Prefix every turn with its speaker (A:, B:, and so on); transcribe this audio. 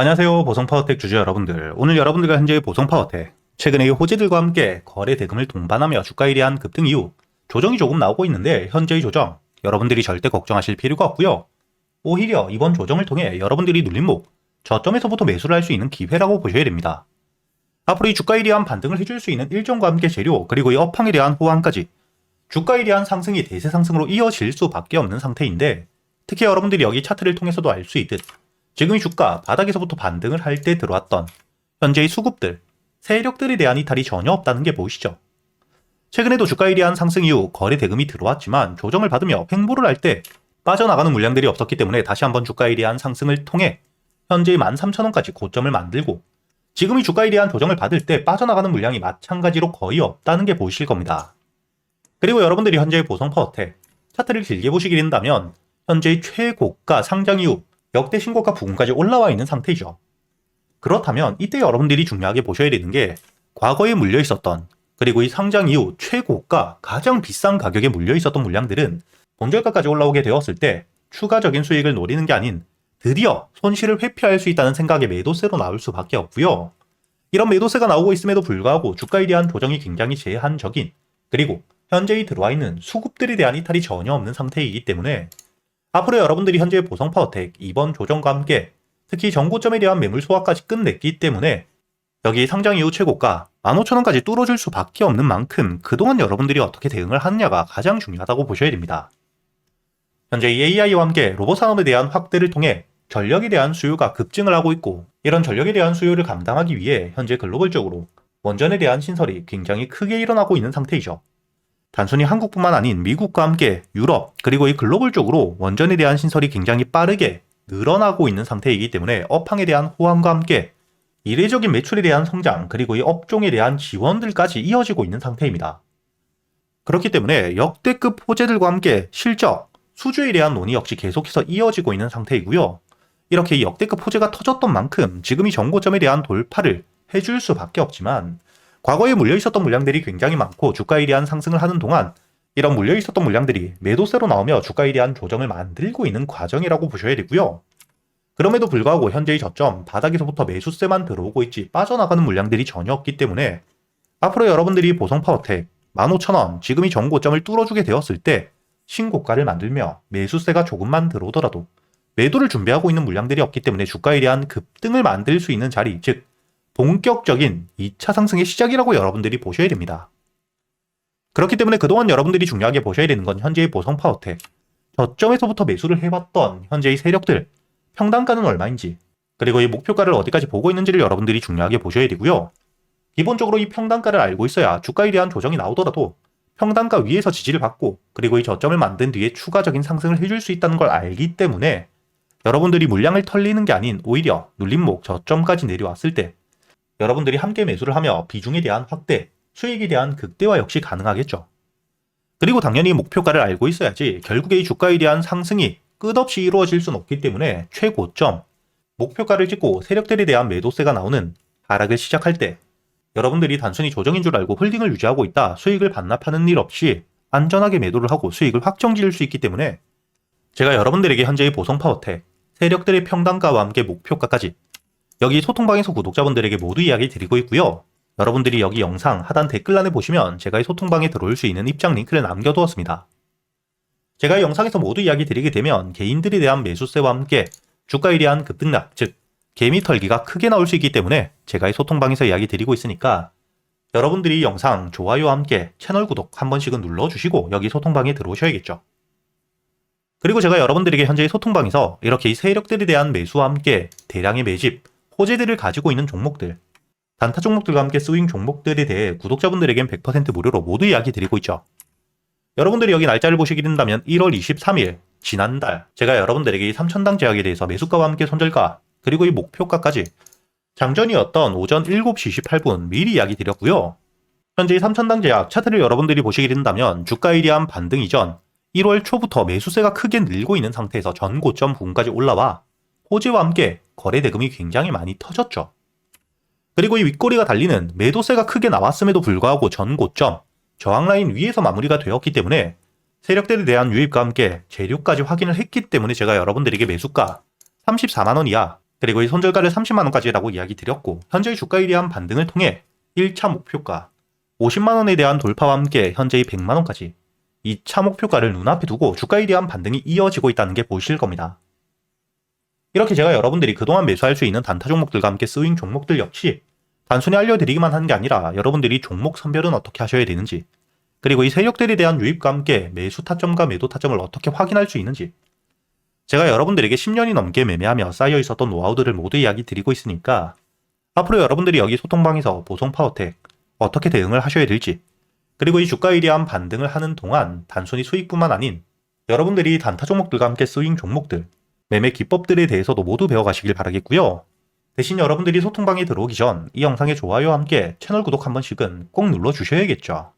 A: 안녕하세요. 보성파워텍 주주 여러분들. 오늘 여러분들과 현재의 보성파워텍, 최근에 호재들과 함께 거래 대금을 동반하며 주가에 대한 급등 이후 조정이 조금 나오고 있는데, 현재의 조정 여러분들이 절대 걱정하실 필요가 없고요. 오히려 이번 조정을 통해 여러분들이 눌림목 저점에서부터 매수를 할 수 있는 기회라고 보셔야 됩니다. 앞으로 이 주가에 대한 반등을 해줄 수 있는 일정과 함께 재료, 그리고 이 업황에 대한 호황까지 주가에 대한 상승이 대세 상승으로 이어질 수밖에 없는 상태인데, 특히 여러분들이 여기 차트를 통해서도 알 수 있듯 지금 이 주가 바닥에서부터 반등을 할 때 들어왔던 현재의 수급들, 세력들에 대한 이탈이 전혀 없다는 게 보이시죠? 최근에도 주가에 대한 상승 이후 거래 대금이 들어왔지만 조정을 받으며 횡보를 할 때 빠져나가는 물량들이 없었기 때문에 다시 한번 주가에 대한 상승을 통해 현재의 13,000원까지 고점을 만들고, 지금 이 주가에 대한 조정을 받을 때 빠져나가는 물량이 마찬가지로 거의 없다는 게 보이실 겁니다. 그리고 여러분들이 현재의 보성파워텍 차트를 길게 보시게 된다면 현재의 최고가 상장 이후 역대 신고가 부근까지 올라와 있는 상태이죠. 그렇다면 이때 여러분들이 중요하게 보셔야 되는 게, 과거에 물려 있었던, 그리고 이 상장 이후 최고가 가장 비싼 가격에 물려 있었던 물량들은 본절가까지 올라오게 되었을 때 추가적인 수익을 노리는 게 아닌 드디어 손실을 회피할 수 있다는 생각의 매도세로 나올 수밖에 없고요. 이런 매도세가 나오고 있음에도 불구하고 주가에 대한 조정이 굉장히 제한적인, 그리고 현재에 들어와 있는 수급들에 대한 이탈이 전혀 없는 상태이기 때문에 앞으로 여러분들이 현재 보성파워텍 이번 조정과 함께 특히 전고점에 대한 매물 소화까지 끝냈기 때문에 여기 상장 이후 최고가 15,000원까지 뚫어줄 수밖에 없는 만큼 그동안 여러분들이 어떻게 대응을 하느냐가 가장 중요하다고 보셔야 됩니다. 현재 AI와 함께 로봇 산업에 대한 확대를 통해 전력에 대한 수요가 급증을 하고 있고, 이런 전력에 대한 수요를 감당하기 위해 현재 글로벌적으로 원전에 대한 신설이 굉장히 크게 일어나고 있는 상태이죠. 단순히 한국뿐만 아닌 미국과 함께 유럽, 그리고 이 글로벌적으로 원전에 대한 신설이 굉장히 빠르게 늘어나고 있는 상태이기 때문에 업황에 대한 호황과 함께 이례적인 매출에 대한 성장, 그리고 이 업종에 대한 지원들까지 이어지고 있는 상태입니다. 그렇기 때문에 역대급 호재들과 함께 실적, 수주에 대한 논의 역시 계속해서 이어지고 있는 상태이고요. 이렇게 이 역대급 호재가 터졌던 만큼 지금 이 정고점에 대한 돌파를 해줄 수밖에 없지만, 과거에 물려 있었던 물량들이 굉장히 많고 주가에 대한 상승을 하는 동안 이런 물려 있었던 물량들이 매도세로 나오며 주가에 대한 조정을 만들고 있는 과정이라고 보셔야 되고요. 그럼에도 불구하고 현재의 저점 바닥에서부터 매수세만 들어오고 있지 빠져나가는 물량들이 전혀 없기 때문에 앞으로 여러분들이 보성파워텍 15,000원 지금 이 정고점을 뚫어주게 되었을 때 신고가를 만들며 매수세가 조금만 들어오더라도 매도를 준비하고 있는 물량들이 없기 때문에 주가에 대한 급등을 만들 수 있는 자리, 즉 본격적인 2차 상승의 시작이라고 여러분들이 보셔야 됩니다. 그렇기 때문에 그동안 여러분들이 중요하게 보셔야 되는 건 현재의 보성파워텍 저점에서부터 매수를 해봤던 현재의 세력들 평단가는 얼마인지, 그리고 이 목표가를 어디까지 보고 있는지를 여러분들이 중요하게 보셔야 되고요. 기본적으로 이 평단가를 알고 있어야 주가에 대한 조정이 나오더라도 평단가 위에서 지지를 받고, 그리고 이 저점을 만든 뒤에 추가적인 상승을 해줄 수 있다는 걸 알기 때문에 여러분들이 물량을 털리는 게 아닌 오히려 눌림목 저점까지 내려왔을 때 여러분들이 함께 매수를 하며 비중에 대한 확대, 수익에 대한 극대화 역시 가능하겠죠. 그리고 당연히 목표가를 알고 있어야지 결국에 이 주가에 대한 상승이 끝없이 이루어질 수는 없기 때문에 최고점, 목표가를 찍고 세력들에 대한 매도세가 나오는 하락을 시작할 때 여러분들이 단순히 조정인 줄 알고 홀딩을 유지하고 있다 수익을 반납하는 일 없이 안전하게 매도를 하고 수익을 확정 지을 수 있기 때문에 제가 여러분들에게 현재의 보성파워텍 세력들의 평단가와 함께 목표가까지 여기 소통방에서 구독자분들에게 모두 이야기 드리고 있고요. 여러분들이 여기 영상 하단 댓글란에 보시면 제가 이 소통방에 들어올 수 있는 입장 링크를 남겨두었습니다. 제가 이 영상에서 모두 이야기 드리게 되면 개인들에 대한 매수세와 함께 주가에 대한 급등락, 즉 개미 털기가 크게 나올 수 있기 때문에 제가 이 소통방에서 이야기 드리고 있으니까 여러분들이 이 영상 좋아요와 함께 채널 구독 한 번씩은 눌러주시고 여기 소통방에 들어오셔야겠죠. 그리고 제가 여러분들에게 현재 이 소통방에서 이렇게 이 세력들에 대한 매수와 함께 대량의 매집, 호재들을 가지고 있는 종목들, 단타 종목들과 함께 스윙 종목들에 대해 구독자분들에겐 100% 무료로 모두 이야기 드리고 있죠. 여러분들이 여기 날짜를 보시게 된다면 1월 23일 지난달 제가 여러분들에게 이 3,000당 제약에 대해서 매수가와 함께 손절가, 그리고 이 목표가까지 장전이었던 오전 7시 28분 미리 이야기 드렸고요. 현재 이 3,000당 제약 차트를 여러분들이 보시게 된다면 주가에 대한 반등 이전 1월 초부터 매수세가 크게 늘고 있는 상태에서 전고점 부근까지 올라와 호재와 함께 거래 대금이 굉장히 많이 터졌죠. 그리고 이 윗꼬리가 달리는 매도세가 크게 나왔음에도 불구하고 전고점, 저항라인 위에서 마무리가 되었기 때문에 세력들에 대한 유입과 함께 재료까지 확인을 했기 때문에 제가 여러분들에게 매수가 34만원 이하, 그리고 이 손절가를 30만원까지라고 이야기 드렸고 현재의 주가에 대한 반등을 통해 1차 목표가 50만원에 대한 돌파와 함께 현재의 100만원까지 2차 목표가를 눈앞에 두고 주가에 대한 반등이 이어지고 있다는 게 보이실 겁니다. 이렇게 제가 여러분들이 그동안 매수할 수 있는 단타 종목들과 함께 스윙 종목들 역시 단순히 알려드리기만 하는 게 아니라 여러분들이 종목 선별은 어떻게 하셔야 되는지, 그리고 이 세력들에 대한 유입과 함께 매수 타점과 매도 타점을 어떻게 확인할 수 있는지, 제가 여러분들에게 10년이 넘게 매매하며 쌓여 있었던 노하우들을 모두 이야기 드리고 있으니까 앞으로 여러분들이 여기 소통방에서 보성파워텍 어떻게 대응을 하셔야 될지, 그리고 이 주가에 대한 반등을 하는 동안 단순히 수익뿐만 아닌 여러분들이 단타 종목들과 함께 스윙 종목들, 매매 기법들에 대해서도 모두 배워가시길 바라겠고요. 대신 여러분들이 소통방에 들어오기 전 이 영상의 좋아요와 함께 채널 구독 한 번씩은 꼭 눌러주셔야겠죠.